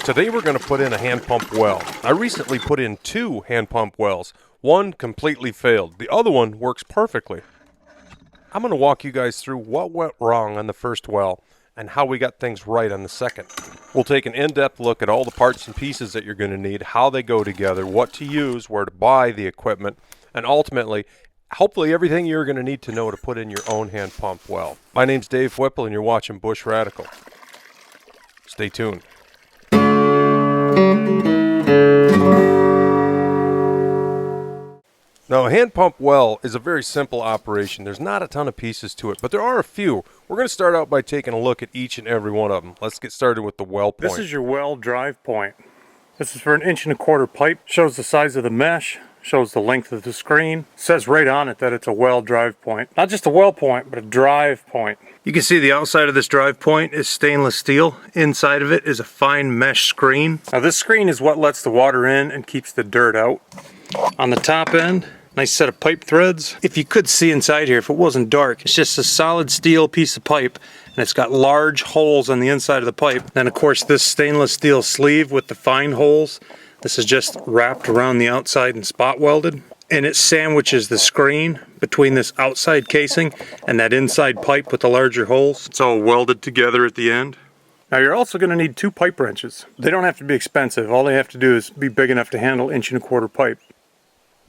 Today we're going to put in a hand pump well. I recently put in 2 hand pump wells. One completely failed. The other one works perfectly. I'm going to walk you guys through what went wrong on the first well and how we got things right on the second. We'll take an in-depth look at all the parts and pieces that you're going to need, how they go together, what to use, where to buy the equipment, and ultimately, hopefully everything you're going to need to know to put in your own hand pump well. My name's Dave Whipple and you're watching Bush Radical. Stay tuned. Now, a hand pump well is a very simple operation. There's not a ton of pieces to it, but there are a few. We're going to start out by taking a look at each and every one of them. Let's get started with the well point. This is your well drive point. This is for an 1.25 inch pipe. Shows the size of the mesh, shows the length of the screen. It says right on it that it's a well drive point. Not just a well point, but a drive point. You can see the outside of this drive point is stainless steel. Inside of it is a fine mesh screen. Now this screen is what lets the water in and keeps the dirt out. On the top end, nice set of pipe threads. If you could see inside here, if it wasn't dark, it's just a solid steel piece of pipe, and it's got large holes on the inside of the pipe. Then of course this stainless steel sleeve with the fine holes, this is just wrapped around the outside and spot welded. And it sandwiches the screen between this outside casing and that inside pipe with the larger holes. It's all welded together at the end. Now you're also going to need 2 pipe wrenches. They don't have to be expensive. All they have to do is be big enough to handle 1.25 inch pipe.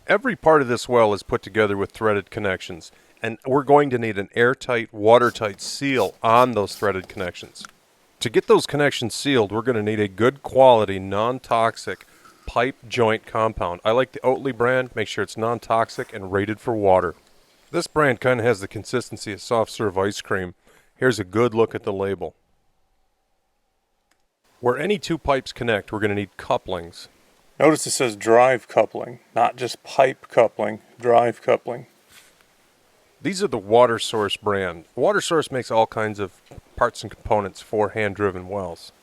Every part of this well is put together with threaded connections, and we're going to need an airtight, watertight seal on those threaded connections. To get those connections sealed, we're going to need a good quality, non-toxic pipe joint compound. I like the Oatly brand. Make sure it's non-toxic and rated for water. This brand kind of has the consistency of soft serve ice cream. Here's a good look at the label. Where any 2 pipes connect, we're going to need couplings. Notice it says drive coupling, not just pipe coupling, drive coupling. These are the Water Source brand. Water Source makes all kinds of parts and components for hand-driven wells.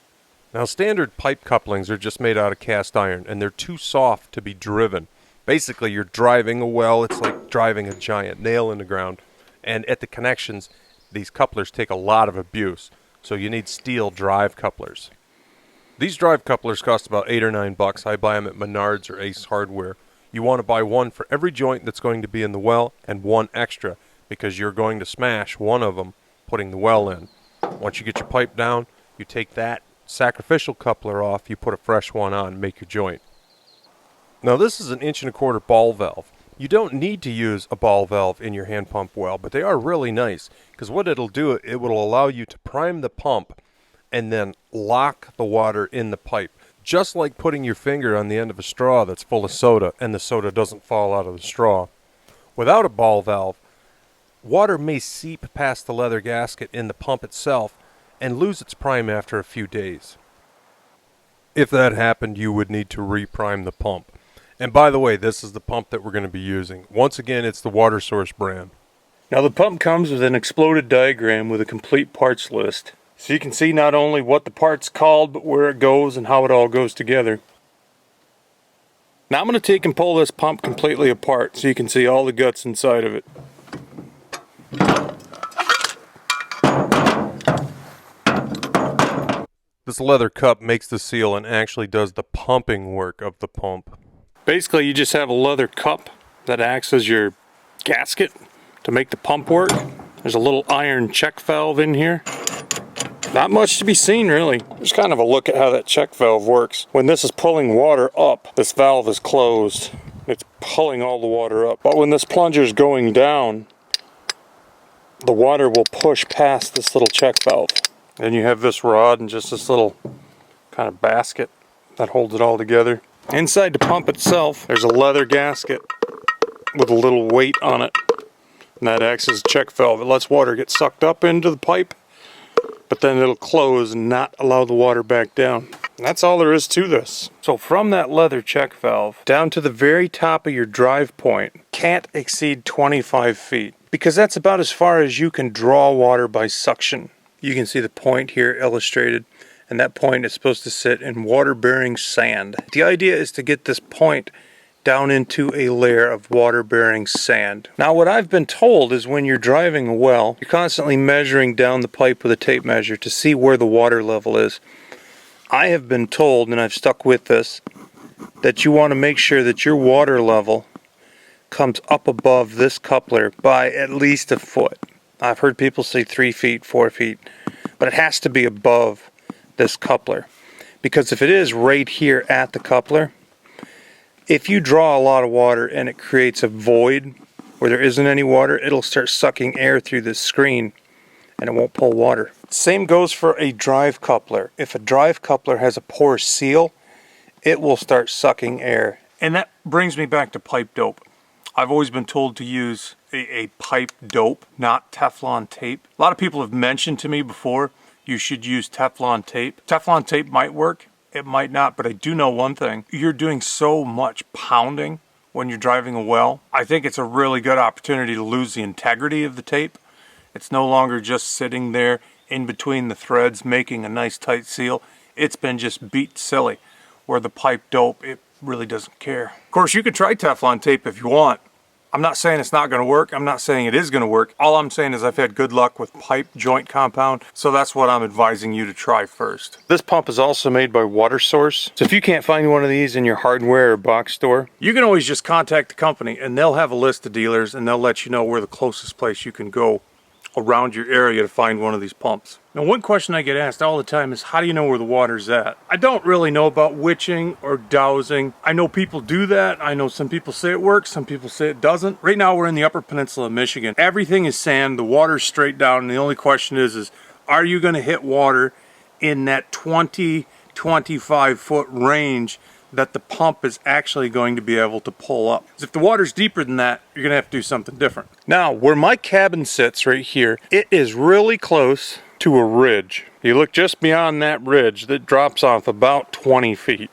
Now, standard pipe couplings are just made out of cast iron, and they're too soft to be driven. Basically, you're driving a well. It's like driving a giant nail in the ground. And at the connections, these couplers take a lot of abuse, so you need steel drive couplers. These drive couplers cost about $8 or $9. I buy them at Menards or Ace Hardware. You want to buy one for every joint that's going to be in the well and one extra because you're going to smash one of them putting the well in. Once you get your pipe down, you take that sacrificial coupler off, you put a fresh one on and make your joint. Now this is an 1.25 inch ball valve. You don't need to use a ball valve in your hand pump well, but they are really nice because what it'll do, it will allow you to prime the pump and then lock the water in the pipe. Just like putting your finger on the end of a straw that's full of soda and the soda doesn't fall out of the straw. Without a ball valve, water may seep past the leather gasket in the pump itself and lose its prime after a few days. If that happened, you would need to reprime the pump. And by the way, this is the pump that we're going to be using. Once again, it's the Water Source brand. Now the pump comes with an exploded diagram with a complete parts list. So you can see not only what the part's called, but where it goes and how it all goes together. Now I'm going to take and pull this pump completely apart so you can see all the guts inside of it. This leather cup makes the seal and actually does the pumping work of the pump. Basically, you just have a leather cup that acts as your gasket to make the pump work. There's a little iron check valve in here. Not much to be seen, really. Just kind of a look at how that check valve works. When this is pulling water up, this valve is closed. It's pulling all the water up. But when this plunger is going down, the water will push past this little check valve. Then you have this rod and just this little kind of basket that holds it all together. Inside the pump itself, there's a leather gasket with a little weight on it. And that acts as a check valve. It lets water get sucked up into the pipe, but then it'll close and not allow the water back down. And that's all there is to this. So from that leather check valve down to the very top of your drive point can't exceed 25 feet because that's about as far as you can draw water by suction. You can see the point here illustrated, and that point is supposed to sit in water-bearing sand. The idea is to get this point down into a layer of water-bearing sand. Now what I've been told is when you're driving a well, you're constantly measuring down the pipe with a tape measure to see where the water level is. I have been told, and I've stuck with this, that you want to make sure that your water level comes up above this coupler by at least a foot. I've heard people say 3 feet, 4 feet, but it has to be above this coupler. Because if it is right here at the coupler, if you draw a lot of water and it creates a void where there isn't any water, it'll start sucking air through the screen and it won't pull water. Same goes for a drive coupler. If a drive coupler has a poor seal, it will start sucking air. And that brings me back to pipe dope. I've always been told to use a pipe dope, not Teflon tape. A lot of people have mentioned to me before, you should use Teflon tape. Teflon tape might work, it might not, but I do know one thing. You're doing so much pounding when you're driving a well. I think it's a really good opportunity to lose the integrity of the tape. It's no longer just sitting there in between the threads making a nice tight seal. It's been just beat silly. Where the pipe dope, it really doesn't care. Of course, you could try Teflon tape if you want. I'm not saying it's not going to work. I'm not saying it is going to work. All I'm saying is I've had good luck with pipe joint compound, so that's what I'm advising you to try first. This pump is also made by Water Source. So if you can't find one of these in your hardware or box store, you can always just contact the company and they'll have a list of dealers and they'll let you know where the closest place you can go around your area to find one of these pumps. Now, one question I get asked all the time is, how do you know where the water's at? I don't really know about witching or dowsing. I know people do that. I know some people say it works, some people say it doesn't. Right now we're in the Upper Peninsula of Michigan. Everything is sand, the water's straight down, and the only question is are you going to hit water in that 20-25 foot range that the pump is actually going to be able to pull up? If the water's deeper than that, you're gonna have to do something different. Now, where my cabin sits right here, it is really close to a ridge. You look just beyond that ridge that drops off about 20 feet.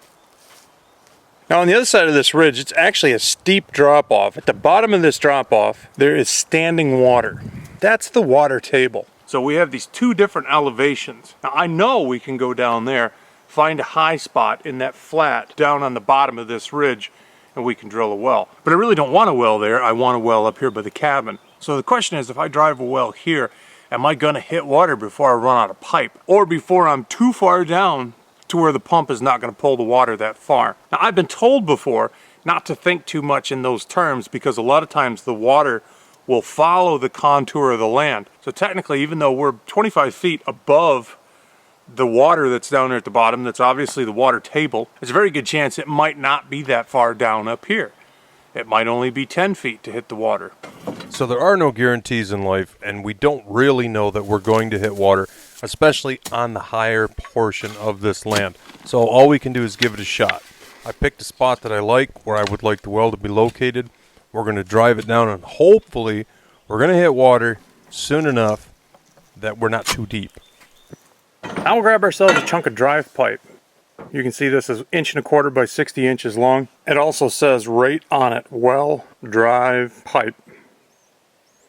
Now on the other side of this ridge, it's actually a steep drop off. At the bottom of this drop off, there is standing water. That's the water table. So we have these two different elevations. Now I know we can go down there, find a high spot in that flat down on the bottom of this ridge, and we can drill a well. But I really don't want a well there. I want a well up here by the cabin. So the question is, if I drive a well here, am I gonna hit water before I run out of pipe? Or before I'm too far down to where the pump is not gonna pull the water that far? Now, I've been told before not to think too much in those terms because a lot of times the water will follow the contour of the land. So technically, even though we're 25 feet above the water that's down there at the bottom, that's obviously the water table, there's a very good chance it might not be that far down up here. It might only be 10 feet to hit the water. So there are no guarantees in life, and we don't really know that we're going to hit water, especially on the higher portion of this land. So all we can do is give it a shot. I picked a spot that I like, where I would like the well to be located. We're going to drive it down, and hopefully we're going to hit water soon enough that we're not too deep. Now we'll grab ourselves a chunk of drive pipe. You can see this is 1.25 inches by 60 inches long. It also says right on it, well drive pipe.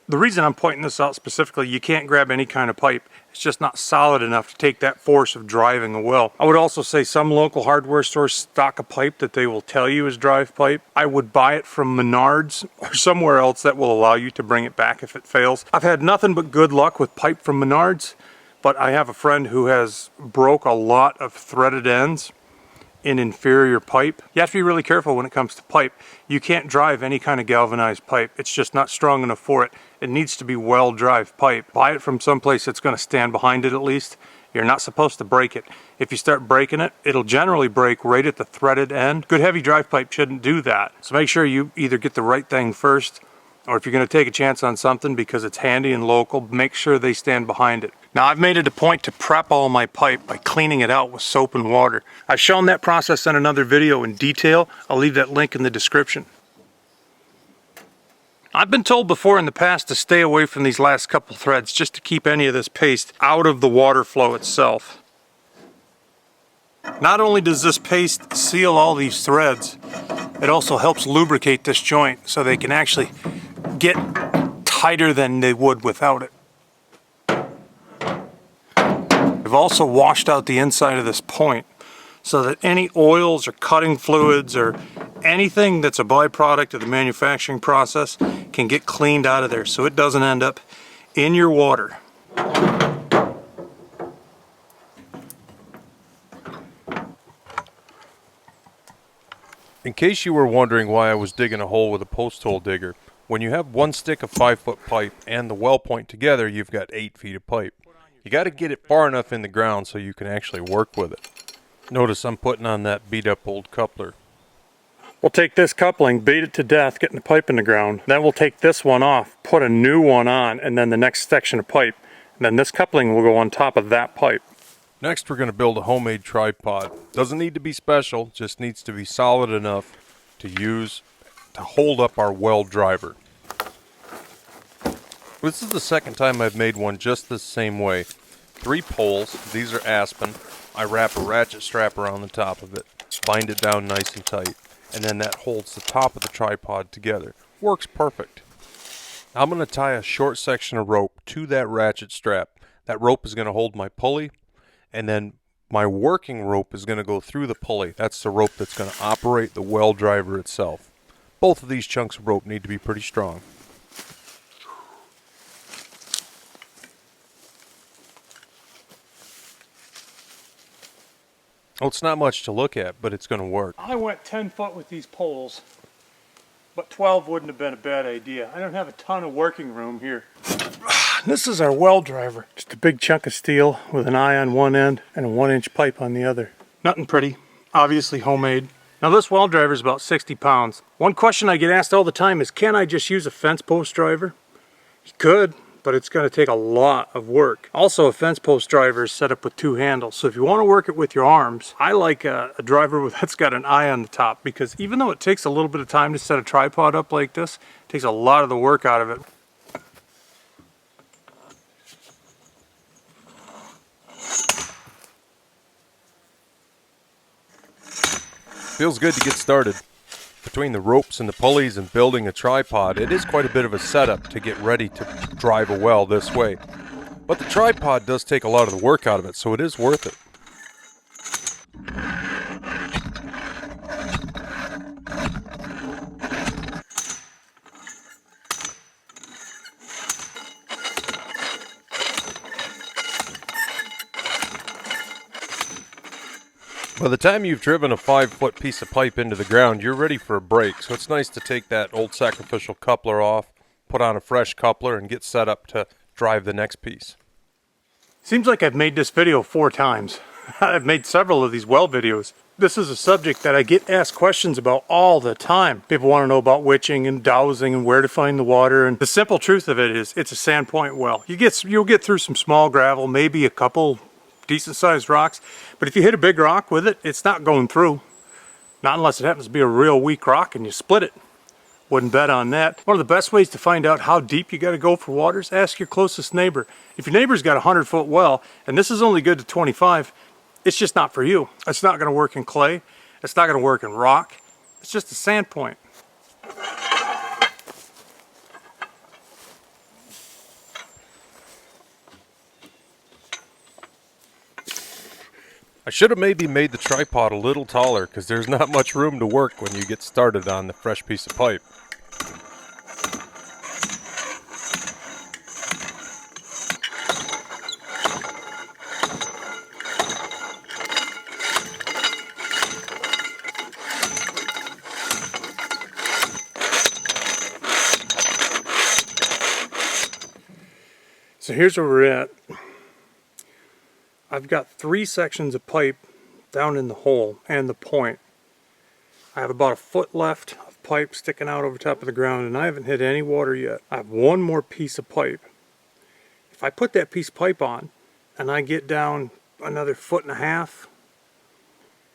The reason I'm pointing this out specifically, you can't grab any kind of pipe. It's just not solid enough to take that force of driving a well. I would also say some local hardware stores stock a pipe that they will tell you is drive pipe. I would buy it from Menards or somewhere else that will allow you to bring it back if it fails. I've had nothing but good luck with pipe from Menards. But I have a friend who has broke a lot of threaded ends in inferior pipe. You have to be really careful when it comes to pipe. You can't drive any kind of galvanized pipe. It's just not strong enough for it. It needs to be well-drive pipe. Buy it from someplace that's going to stand behind it at least. You're not supposed to break it. If you start breaking it, it'll generally break right at the threaded end. Good heavy drive pipe shouldn't do that. So make sure you either get the right thing first, or if you're going to take a chance on something because it's handy and local, make sure they stand behind it. Now, I've made it a point to prep all my pipe by cleaning it out with soap and water. I've shown that process in another video in detail. I'll leave that link in the description. I've been told before in the past to stay away from these last couple threads just to keep any of this paste out of the water flow itself. Not only does this paste seal all these threads, it also helps lubricate this joint so they can actually get tighter than they would without it. I've also washed out the inside of this point so that any oils or cutting fluids or anything that's a byproduct of the manufacturing process can get cleaned out of there so it doesn't end up in your water. In case you were wondering why I was digging a hole with a post hole digger, when you have one stick of 5-foot pipe and the well point together, you've got 8 feet of pipe. You got to get it far enough in the ground so you can actually work with it. Notice I'm putting on that beat up old coupler. We'll take this coupling, beat it to death, getting the pipe in the ground. Then we'll take this one off, put a new one on, and then the next section of pipe. And then this coupling will go on top of that pipe. Next, we're going to build a homemade tripod. Doesn't need to be special, just needs to be solid enough to use to hold up our well driver. This is the second time I've made one just the same way. 3 poles, these are aspen. I wrap a ratchet strap around the top of it, bind it down nice and tight, and then that holds the top of the tripod together. Works perfect. I'm going to tie a short section of rope to that ratchet strap. That rope is going to hold my pulley, and then my working rope is going to go through the pulley. That's the rope that's going to operate the well driver itself. Both of these chunks of rope need to be pretty strong. Oh, it's not much to look at, but it's going to work. I went 10 foot with these poles, but 12 wouldn't have been a bad idea. I don't have a ton of working room here. This is our well driver. Just a big chunk of steel with an eye on one end and a 1-inch pipe on the other. Nothing pretty, obviously homemade. Now this well driver is about 60 pounds. One question I get asked all the time is, can I just use a fence post driver? You could, but it's going to take a lot of work. Also, a fence post driver is set up with 2 handles, so if you want to work it with your arms, I like a driver that's got an eye on the top, because even though it takes a little bit of time to set a tripod up like this, it takes a lot of the work out of it. Feels good to get started. Between the ropes and the pulleys and building a tripod, it is quite a bit of a setup to get ready to drive a well this way. But the tripod does take a lot of the work out of it, so it is worth it. By the time you've driven a 5-foot piece of pipe into the ground, you're ready for a break, so it's nice to take that old sacrificial coupler off, put on a fresh coupler, and get set up to drive the next piece. Seems like I've made this video 4 times. I've made several of these well videos. This is a subject that I get asked questions about all the time. People want to know about witching and dowsing and where to find the water, and the simple truth of it is it's a sandpoint well. You'll get through some small gravel, maybe a couple decent sized rocks, but if you hit a big rock with it, it's not going through. Not unless it happens to be a real weak rock and you split it. Wouldn't bet on that. One of the best ways to find out how deep you got to go for water is ask your closest neighbor. If your neighbor's got a 100-foot well and this is only good to 25, it's just not for you. It's not going to work in clay. It's not going to work in rock. It's just a sand point. I should have maybe made the tripod a little taller, because there's not much room to work when you get started on the fresh piece of pipe. So here's where we're at. I've got 3 sections of pipe down in the hole and the point. I have about a foot left of pipe sticking out over top of the ground, and I haven't hit any water yet. I have one more piece of pipe. If I put that piece of pipe on and I get down another 1.5 feet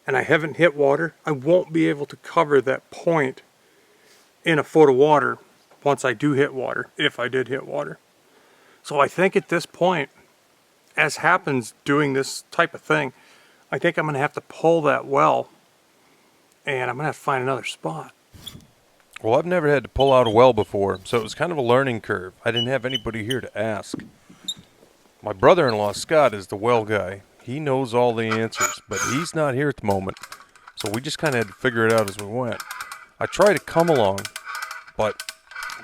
and I haven't hit water, I won't be able to cover that point in a foot of water once I do hit water, if I did hit water. So I think at this point, as happens doing this type of thing, I think I'm going to have to pull that well, and I'm going to have to find another spot. Well, I've never had to pull out a well before, so it was kind of a learning curve. I didn't have anybody here to ask. My brother-in-law, Scott, is the well guy. He knows all the answers, but he's not here at the moment, so we just kind of had to figure it out as we went. I tried to come along, but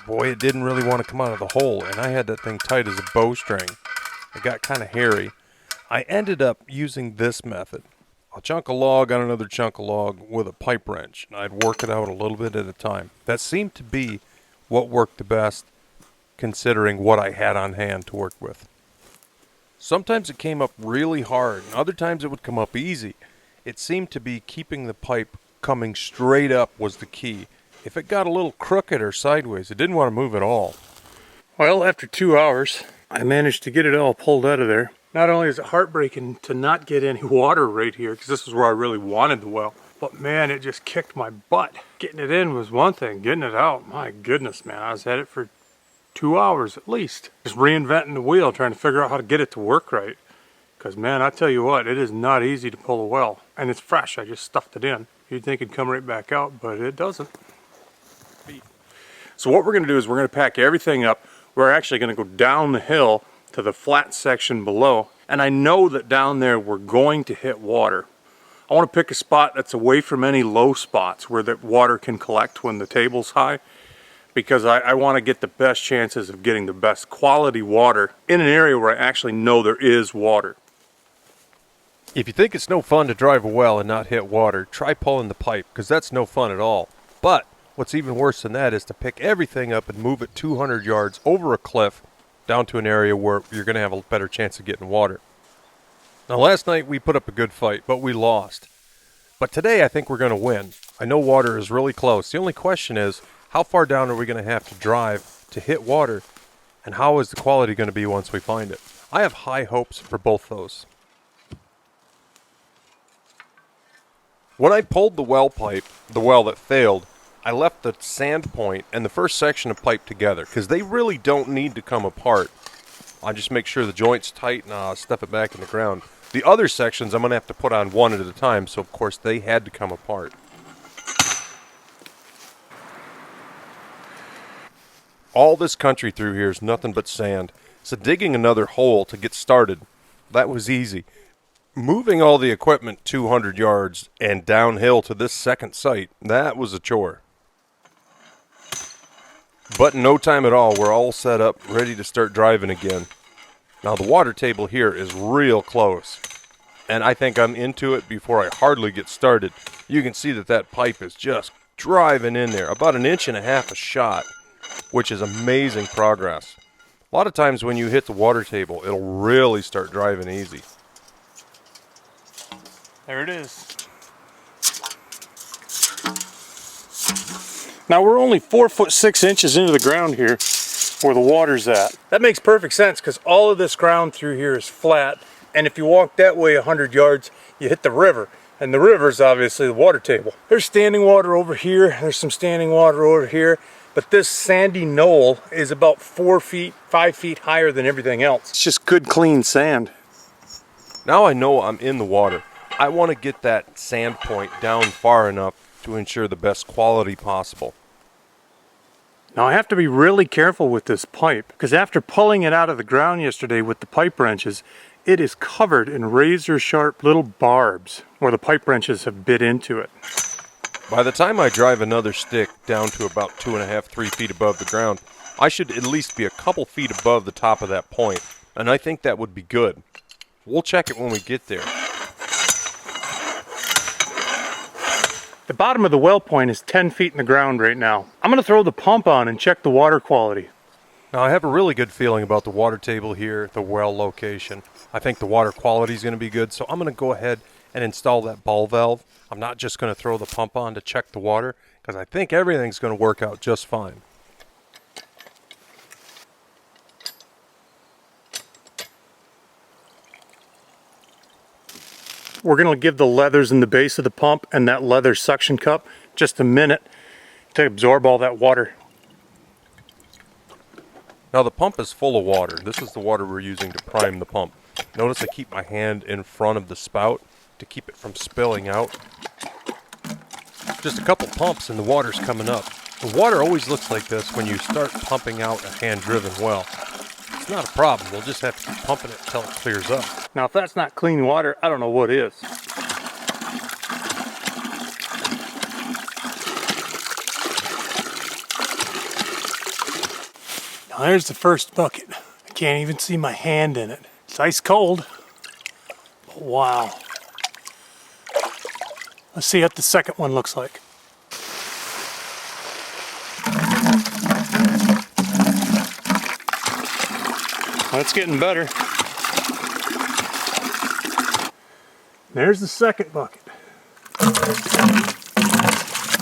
boy, it didn't really want to come out of the hole, and I had that thing tight as a bowstring. It got kind of hairy. I ended up using this method. a chunk of log on another chunk of log with a pipe wrench, and I'd work it out a little bit at a time. That seemed to be what worked the best, considering what I had on hand to work with. Sometimes it came up really hard, and other times it would come up easy. It seemed to be keeping the pipe coming straight up was the key. If it got a little crooked or sideways, it didn't want to move at all. Well, after 2 hours, I managed to get it all pulled out of there. Not only is it heartbreaking to not get any water right here, because this is where I really wanted the well, but man, it just kicked my butt. Getting it in was one thing, getting it out, my goodness, man. I was at it for 2 hours at least. Just reinventing the wheel, trying to figure out how to get it to work right. Because man, I tell you what, it is not easy to pull a well. And it's fresh, I just stuffed it in. You'd think it'd come right back out, but it doesn't. So what we're gonna do is we're gonna pack everything up. We're actually gonna go down the hill to the flat section below. And I know that down there we're going to hit water. I wanna pick a spot that's away from any low spots where the water can collect when the table's high, because I wanna get the best chances of getting the best quality water in an area where I actually know there is water. If you think it's no fun to drive a well and not hit water, try pulling the pipe, because that's no fun at all. But what's even worse than that is to pick everything up and move it 200 yards over a cliff down to an area where you're going to have a better chance of getting water. Now, last night we put up a good fight, but we lost. But today I think we're going to win. I know water is really close. The only question is, how far down are we going to have to drive to hit water, and how is the quality going to be once we find it? I have high hopes for both those. When I pulled the well pipe, the well that failed, I left the sand point and the first section of pipe together because they really don't need to come apart. I just make sure the joint's tight and I'll stuff it back in the ground. The other sections I'm going to have to put on one at a time, so of course they had to come apart. All this country through here is nothing but sand, so digging another hole to get started, that was easy. Moving all the equipment 200 yards and downhill to this second site, that was a chore. But in no time at all, we're all set up, ready to start driving again. Now the water table here is real close, and I think I'm into it before I hardly get started. You can see that pipe is just driving in there, about 1.5 inches a shot, which is amazing progress. A lot of times when you hit the water table, it'll really start driving easy. There it is. Now we're only 4 foot 6 inches into the ground here where the water's at. That makes perfect sense because all of this ground through here is flat, and if you walk that way 100 yards, you hit the river, and the river's obviously the water table. There's standing water over here, there's some standing water over here, but this sandy knoll is about 4 feet, 5 feet higher than everything else. It's just good, clean sand. Now I know I'm in the water. I want to get that sand point down far enough to ensure the best quality possible. Now I have to be really careful with this pipe because after pulling it out of the ground yesterday with the pipe wrenches, it is covered in razor sharp little barbs where the pipe wrenches have bit into it. By the time I drive another stick down to about 2.5, 3 feet above the ground, I should at least be a couple feet above the top of that point, and I think that would be good. We'll check it when we get there. The bottom of the well point is 10 feet in the ground right now. I'm going to throw the pump on and check the water quality. Now I have a really good feeling about the water table here, the well location. I think the water quality is going to be good, so I'm going to go ahead and install that ball valve. I'm not just going to throw the pump on to check the water, because I think everything's going to work out just fine. We're going to give the leathers in the base of the pump and that leather suction cup just a minute to absorb all that water. Now the pump is full of water. This is the water we're using to prime the pump. Notice I keep my hand in front of the spout to keep it from spilling out. Just a couple pumps and the water's coming up. The water always looks like this when you start pumping out a hand-driven well. It's not a problem. We'll just have to keep pumping it until it clears up. Now if that's not clean water, I don't know what is. Now there's the first bucket. I can't even see my hand in it. It's ice cold. But wow. Let's see what the second one looks like. That's getting better. There's the second bucket.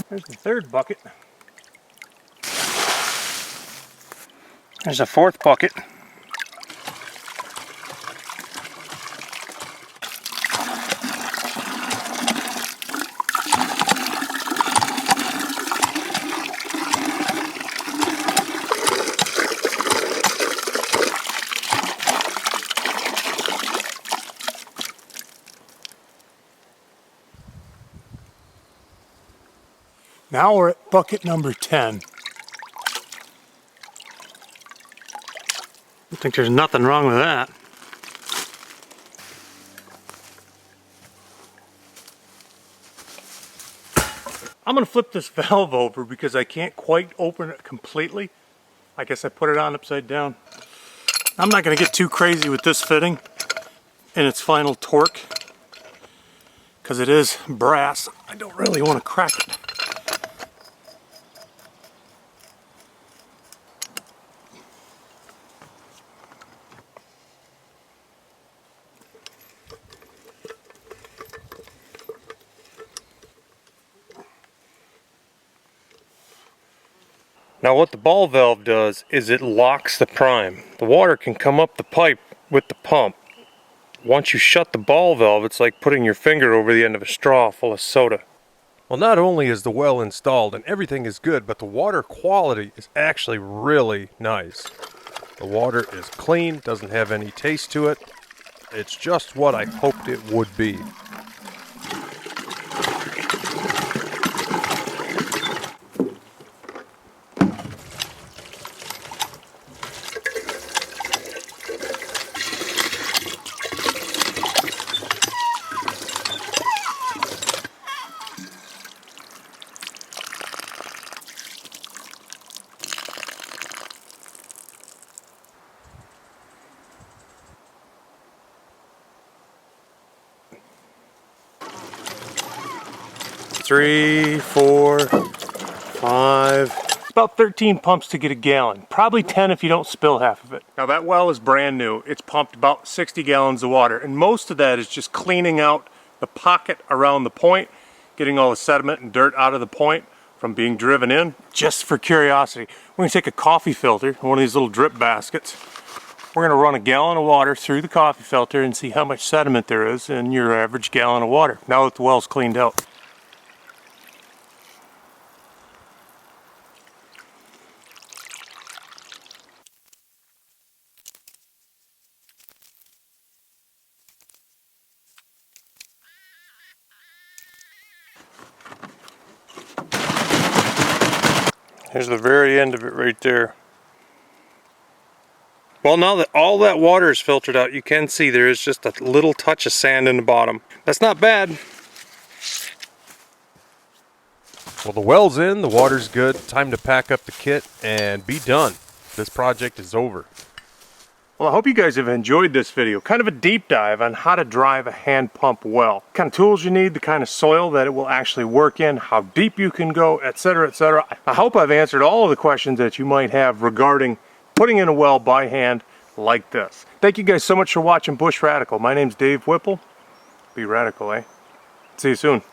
There's the third bucket. There's a fourth bucket. Now we're at bucket number 10. I think there's nothing wrong with that. I'm going to flip this valve over because I can't quite open it completely. I guess I put it on upside down. I'm not going to get too crazy with this fitting and its final torque because it is brass. I don't really want to crack it. Now what the ball valve does is it locks the prime. The water can come up the pipe with the pump. Once you shut the ball valve, it's like putting your finger over the end of a straw full of soda. Well, not only is the well installed and everything is good, but the water quality is actually really nice. The water is clean, doesn't have any taste to it. It's just what I hoped it would be. Three, 4, 5. It's about 13 pumps to get a gallon. Probably 10 if you don't spill half of it. Now that well is brand new. It's pumped about 60 gallons of water, and most of that is just cleaning out the pocket around the point, getting all the sediment and dirt out of the point from being driven in. Just for curiosity, we're gonna take a coffee filter, one of these little drip baskets. We're gonna run a gallon of water through the coffee filter and see how much sediment there is in your average gallon of water, now that the well's cleaned out. Here's the very end of it right there. Well, now that all that water is filtered out, you can see there is just a little touch of sand in the bottom. That's not bad. Well, the well's in, the water's good, time to pack up the kit and be done. This project is over. Well, I hope you guys have enjoyed this video. Kind of a deep dive on how to drive a hand pump well. What kind of tools you need, the kind of soil that it will actually work in, how deep you can go, etc., etc. I hope I've answered all of the questions that you might have regarding putting in a well by hand like this. Thank you guys so much for watching Bush Radical. My name's Dave Whipple. Be radical, eh? See you soon.